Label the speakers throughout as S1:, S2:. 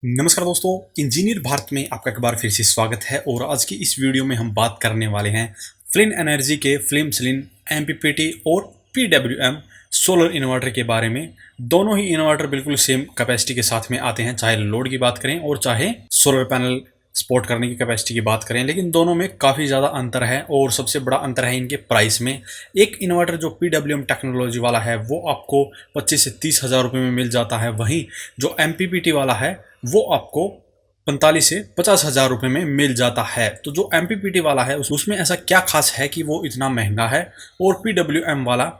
S1: नमस्कार दोस्तों। इंजीनियर भारत में आपका एक बार फिर से स्वागत है और आज की इस वीडियो में हम बात करने वाले हैं फ्लिन एनर्जी के फ्लिम स्लिन एमपीपीटी और पीडब्ल्यूएम सोलर इन्वर्टर के बारे में। दोनों ही इन्वर्टर बिल्कुल सेम कैपेसिटी के साथ में आते हैं, चाहे लोड की बात करें और चाहे सोलर पैनल सपोर्ट करने की कैपेसिटी की बात करें, लेकिन दोनों में काफ़ी ज़्यादा अंतर है और सबसे बड़ा अंतर है इनके प्राइस में। एक इन्वर्टर जो पीडब्ल्यूएम टेक्नोलॉजी वाला है वो आपको 25 से 30 हज़ार रुपये में मिल जाता है, वहीं जो एमपीपीटी वाला है वो आपको 45 से 50 हज़ार रुपये में मिल जाता है। तो जो एमपीपीटी वाला है उसमें ऐसा क्या खास है कि वो इतना महंगा है और पीडब्ल्यूएम वाला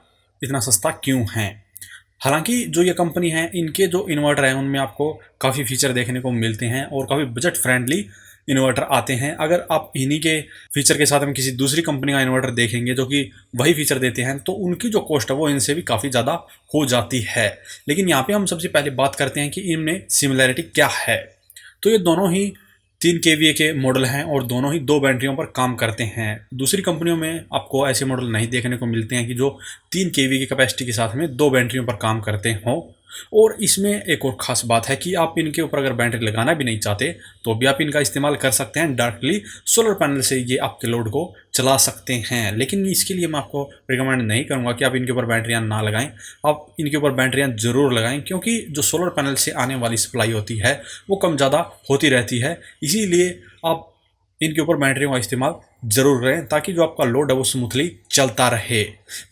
S1: इतना सस्ता क्यों है? हालांकि जो ये कंपनी है इनके जो इन्वर्टर हैं उनमें आपको काफ़ी फीचर देखने को मिलते हैं और काफ़ी बजट फ्रेंडली इन्वर्टर आते हैं। अगर आप इन्हीं के फीचर के साथ हम किसी दूसरी कंपनी का इन्वर्टर देखेंगे जो कि वही फीचर देते हैं तो उनकी जो कॉस्ट है वो इनसे भी काफ़ी ज़्यादा हो जाती है। लेकिन यहाँ पे हम सबसे पहले बात करते हैं कि इनमें सिमिलैरिटी क्या है। तो ये दोनों ही 3 kVA के मॉडल हैं और दोनों ही 2 बैटरियों पर काम करते हैं। दूसरी कंपनियों में आपको ऐसे मॉडल नहीं देखने को मिलते हैं कि जो 3 kVA की कैपेसिटी के साथ में 2 बैटरियों पर काम करते हों। और इसमें एक और ख़ास बात है कि आप इनके ऊपर अगर बैटरी लगाना भी नहीं चाहते तो भी आप इनका इस्तेमाल कर सकते हैं। डायरेक्टली सोलर पैनल से ये आपके लोड को चला सकते हैं, लेकिन इसके लिए मैं आपको रिकमेंड नहीं करूँगा कि आप इनके ऊपर बैटरियाँ ना लगाएं। आप इनके ऊपर बैटरियाँ ज़रूर लगाएं क्योंकि जो सोलर पैनल से आने वाली सप्लाई होती है वो कम ज़्यादा होती रहती है। इसीलिए आप इनके ऊपर बैटरियों का इस्तेमाल ज़रूर करें ताकि जो आपका लोड है वो स्मूथली चलता रहे।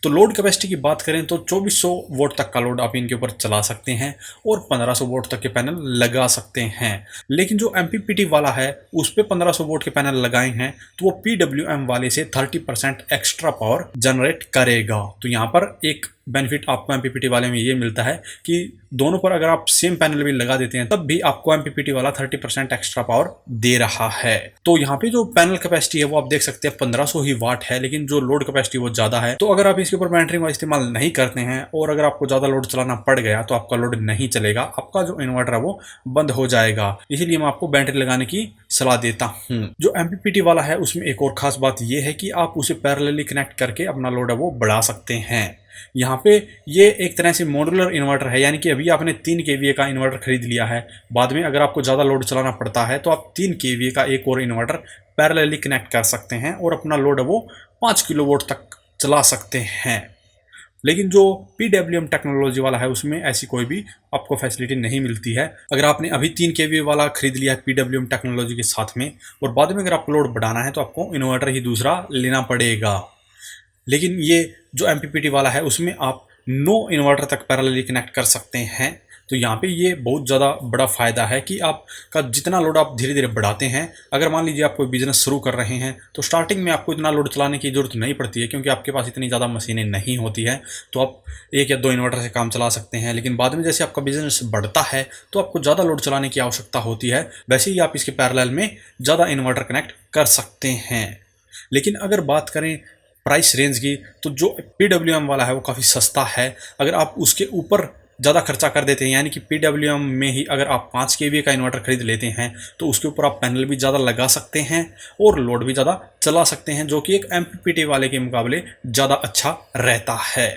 S1: तो लोड कैपेसिटी की बात करें तो 2400 वोल्ट तक का लोड आप इनके ऊपर चला सकते हैं और 1500 वोल्ट तक के पैनल लगा सकते हैं। लेकिन जो एमपीपीटी वाला है उस पर 1500 वोल्ट के पैनल लगाए हैं तो वो पीडब्ल्यूएम वाले से 30% एक्स्ट्रा पावर जनरेट करेगा। तो यहाँ पर एक बेनिफिट आपको एमपीपीटी वाले में ये मिलता है कि दोनों पर अगर आप सेम पैनल भी लगा देते हैं तब भी आपको एमपीपीटी वाला 30% एक्स्ट्रा पावर दे रहा है। तो यहाँ पे जो पैनल कैपेसिटी है वो आप देख सकते हैं 1500 ही वाट है, लेकिन जो लोड कैपेसिटी वो ज़्यादा है। तो अगर आप इसके ऊपर बैटरी का इस्तेमाल नहीं करते हैं और अगर आपको ज़्यादा लोड चलाना पड़ गया तो आपका लोड नहीं चलेगा, आपका जो इन्वर्टर है वो बंद हो जाएगा। इसीलिए मैं आपको बैटरी लगाने की सलाह देता हूँ। जो एमपीपीटी वाला है उसमें एक और खास बात यह है कि आप उसे पैरेलली कनेक्ट करके अपना लोड है वो बढ़ा सकते हैं। यहाँ पे ये एक तरह से मॉड्यूलर इन्वर्टर है, यानी कि अभी आपने 3 kVA का इन्वर्टर खरीद लिया है, बाद में अगर आपको ज़्यादा लोड चलाना पड़ता है तो आप 3 kVA का एक और इन्वर्टर पैरेलली कनेक्ट कर सकते हैं और अपना लोड है वो 5 किलोवाट तक चला सकते हैं। लेकिन जो पीडब्ल्यूएम टेक्नोलॉजी वाला है उसमें ऐसी कोई भी आपको फैसिलिटी नहीं मिलती है। अगर आपने अभी 3 kVA वाला खरीद लिया है पीडब्ल्यूएम टेक्नोलॉजी के साथ में और बाद में अगर आपको लोड बढ़ाना है तो आपको इन्वर्टर ही दूसरा लेना पड़ेगा। लेकिन ये जो एमपीपीटी वाला है उसमें आप नो इन्वर्टर तक पैरेलली कनेक्ट कर सकते हैं। तो यहाँ पे ये बहुत ज़्यादा बड़ा फ़ायदा है कि आपका जितना लोड आप धीरे धीरे बढ़ाते हैं, अगर मान लीजिए आप कोई बिज़नेस शुरू कर रहे हैं तो स्टार्टिंग में आपको इतना लोड चलाने की ज़रूरत नहीं पड़ती है क्योंकि आपके पास इतनी ज़्यादा मशीनें नहीं होती हैं। तो आप 1 या 2 इन्वर्टर से काम चला सकते हैं, लेकिन बाद में जैसे आपका बिज़नेस बढ़ता है तो आपको ज़्यादा लोड चलाने की आवश्यकता होती है। वैसे ही आप इसके पैरेलल में ज़्यादा इन्वर्टर कनेक्ट कर सकते हैं। लेकिन अगर बात करें प्राइस रेंज की तो जो पीडब्ल्यूएम वाला है वो काफ़ी सस्ता है। अगर आप उसके ऊपर ज़्यादा खर्चा कर देते हैं, यानी कि पीडब्ल्यूएम में ही अगर आप 5 kVA का इन्वर्टर खरीद लेते हैं तो उसके ऊपर आप पैनल भी ज़्यादा लगा सकते हैं और लोड भी ज़्यादा चला सकते हैं, जो कि एक एमपीपीटी वाले के मुकाबले ज़्यादा अच्छा रहता है।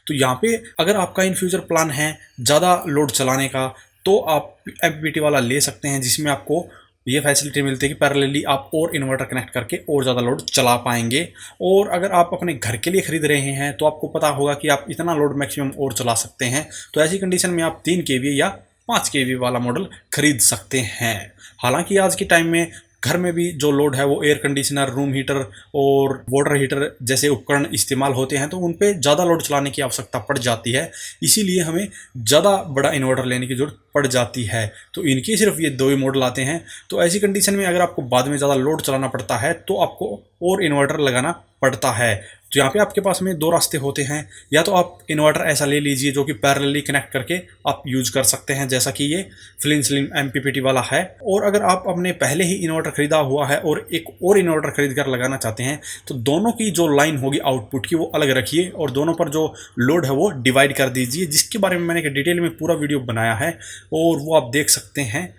S1: तो यहाँ पे अगर आपका इन फ्यूचर प्लान है ज़्यादा लोड चलाने का तो आप एमपीपीटी वाला ले सकते हैं, जिसमें आपको ये फैसिलिटी मिलती है कि पैरेलली आप और इन्वर्टर कनेक्ट करके और ज़्यादा लोड चला पाएंगे। और अगर आप अपने घर के लिए ख़रीद रहे हैं तो आपको पता होगा कि आप इतना लोड मैक्सिमम और चला सकते हैं। तो ऐसी कंडीशन में आप 3 kVA या 5 kVA वाला मॉडल खरीद सकते हैं। हालांकि आज के टाइम में घर में भी जो लोड है वो एयर कंडीशनर, रूम हीटर और वाटर हीटर जैसे उपकरण इस्तेमाल होते हैं तो उन पे ज़्यादा लोड चलाने की आवश्यकता पड़ जाती है। इसीलिए हमें ज़्यादा बड़ा इन्वर्टर लेने की ज़रूरत पड़ जाती है। तो इनके सिर्फ ये 2 ही मॉडल आते हैं। तो ऐसी कंडीशन में अगर आपको बाद में ज़्यादा लोड चलाना पड़ता है तो आपको और इन्वर्टर लगाना पड़ता है। तो यहाँ पे आपके पास में 2 रास्ते होते हैं, या तो आप इन्वर्टर ऐसा ले लीजिए जो कि पैरेलली कनेक्ट करके आप यूज कर सकते हैं, जैसा कि ये फ्लिन स्लिन एमपीपीटी वाला है। और अगर आप अपने पहले ही इन्वर्टर खरीदा हुआ है और एक और इन्वर्टर खरीद कर लगाना चाहते हैं तो दोनों की जो लाइन होगी आउटपुट की वो अलग रखिए और दोनों पर जो लोड है वो डिवाइड कर दीजिए, जिसके बारे में मैंने डिटेल में पूरा वीडियो बनाया है और वो आप देख सकते हैं,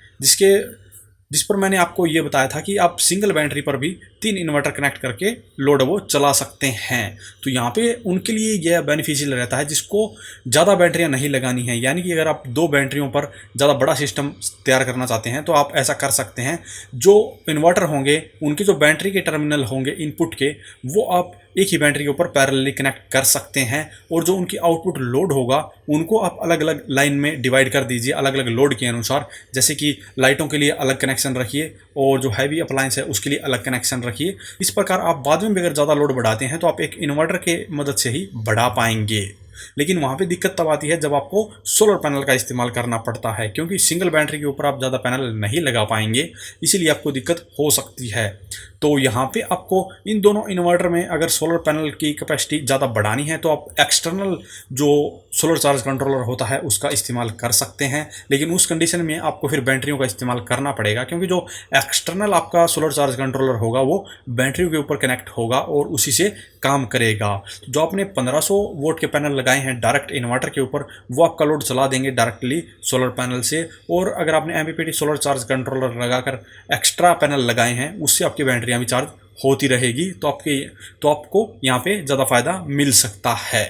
S1: जिस पर मैंने आपको ये बताया था कि आप सिंगल बैटरी पर भी 3 इन्वर्टर कनेक्ट करके लोड वो चला सकते हैं। तो यहाँ पे उनके लिए यह बेनिफिशियल रहता है जिसको ज़्यादा बैटरियाँ नहीं लगानी है, यानी कि अगर आप 2 बैटरियों पर ज़्यादा बड़ा सिस्टम तैयार करना चाहते हैं तो आप ऐसा कर सकते हैं। जो इन्वर्टर होंगे उनके जो बैटरी के टर्मिनल होंगे इनपुट के, वो आप एक ही बैटरी के ऊपर पैरेलली कनेक्ट कर सकते हैं, और जो उनकी आउटपुट लोड होगा उनको आप अलग अलग लाइन में डिवाइड कर दीजिए अलग अलग लोड के अनुसार। जैसे कि लाइटों के लिए अलग कनेक्शन रखिए और जो हैवी अप्लायंस है उसके लिए अलग कनेक्शन रखिए। इस प्रकार आप बाद में भी अगर ज़्यादा लोड बढ़ाते हैं तो आप एक इन्वर्टर के मदद से ही बढ़ा पाएंगे। लेकिन वहाँ पे दिक्कत तब आती है जब आपको सोलर पैनल का इस्तेमाल करना पड़ता है, क्योंकि सिंगल बैटरी के ऊपर आप ज़्यादा पैनल नहीं लगा पाएंगे, इसीलिए आपको दिक्कत हो सकती है। तो यहाँ पे आपको इन दोनों इन्वर्टर में अगर सोलर पैनल की कैपेसिटी ज़्यादा बढ़ानी है तो आप एक्सटर्नल जो सोलर चार्ज कंट्रोलर होता है उसका इस्तेमाल कर सकते हैं, लेकिन उस कंडीशन में आपको फिर बैटरियों का इस्तेमाल करना पड़ेगा, क्योंकि जो एक्सटर्नल आपका सोलर चार्ज कंट्रोलर होगा वो बैटरियों के ऊपर कनेक्ट होगा और उसी से काम करेगा। जो आपने 1500 वोल्ट के पैनल लगाए हैं डायरेक्ट इन्वर्टर के ऊपर, वो आपका लोड चला देंगे डायरेक्टली सोलर पैनल से। और अगर आपने एमपीपीटी सोलर चार्ज कंट्रोलर लगाकर एक्स्ट्रा पैनल लगाए हैं उससे आपकी बैटरियाँ भी चार्ज होती रहेगी, तो आपको यहाँ पे ज़्यादा फायदा मिल सकता है।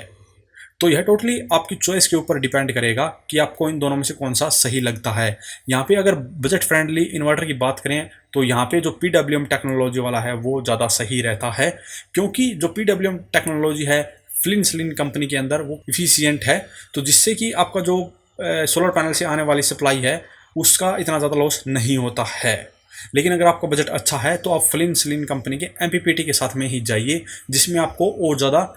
S1: तो यह टोटली आपकी चॉइस के ऊपर डिपेंड करेगा कि आपको इन दोनों में से कौन सा सही लगता है। यहाँ पे अगर बजट फ्रेंडली इन्वर्टर की बात करें तो यहाँ पे जो PWM टेक्नोलॉजी वाला है वो ज़्यादा सही रहता है, क्योंकि जो PWM टेक्नोलॉजी है फ्लिन स्लिन कंपनी के अंदर वो इफिशियंट है, तो जिससे कि आपका जो सोलर पैनल से आने वाली सप्लाई है उसका इतना ज़्यादा लॉस नहीं होता है। लेकिन अगर आपका बजट अच्छा है तो आप फ्लिन स्लिन कंपनी के MPPT के साथ में ही जाइए, जिसमें आपको और ज़्यादा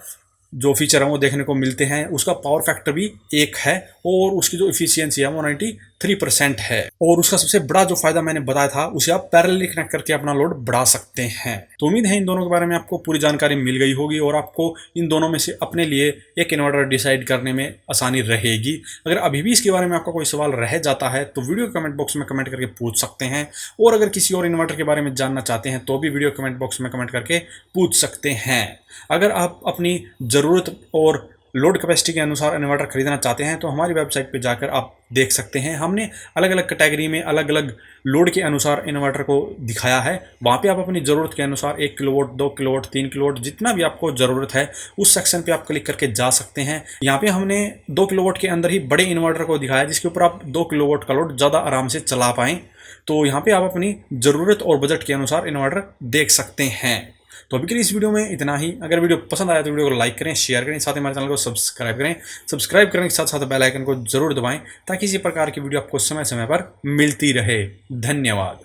S1: जो फीचर हैं वो देखने को मिलते हैं। उसका पावर फैक्टर भी 1 है और उसकी जो इफिशियंसी है वो 93% है। और उसका सबसे बड़ा जो फायदा मैंने बताया था उसे आप पैरेलली कनेक्ट करके अपना लोड बढ़ा सकते हैं। तो उम्मीद है इन दोनों के बारे में आपको पूरी जानकारी मिल गई होगी और आपको इन दोनों में से अपने लिए एक इन्वर्टर डिसाइड करने में आसानी रहेगी। अगर अभी भी इसके बारे में आपका कोई सवाल रह जाता है तो वीडियो कमेंट बॉक्स में कमेंट करके पूछ सकते हैं, और अगर किसी और इन्वर्टर के बारे में जानना चाहते हैं तो भी वीडियो कमेंट बॉक्स में कमेंट करके पूछ सकते हैं। अगर आप अपनी ज़रूरत और लोड कैपेसिटी के अनुसार इन्वर्टर खरीदना चाहते हैं तो हमारी वेबसाइट पे जाकर आप देख सकते हैं। हमने अलग अलग कैटेगरी में अलग अलग लोड के अनुसार इन्वर्टर को दिखाया है। वहाँ पे आप अपनी ज़रूरत के अनुसार 1 किलोवाट, 2 किलोवाट, 3 किलोवाट, जितना भी आपको ज़रूरत है उस सेक्शन पे आप क्लिक करके जा सकते हैं। यहाँ पे हमने 2 किलोवाट के अंदर ही बड़े इन्वर्टर को दिखाया जिसके ऊपर आप 2 किलोवाट का लोड ज़्यादा आराम से चला पाएँ। तो यहाँ पर आप अपनी ज़रूरत और बजट के अनुसार इन्वर्टर देख सकते हैं। तो अभी के लिए इस वीडियो में इतना ही। अगर वीडियो पसंद आया तो वीडियो को लाइक करें, शेयर करें, साथ ही हमारे चैनल को सब्सक्राइब करें। सब्सक्राइब करने के साथ साथ बेल आइकन को जरूर दबाएं ताकि इसी प्रकार की वीडियो आपको समय समय पर मिलती रहे। धन्यवाद।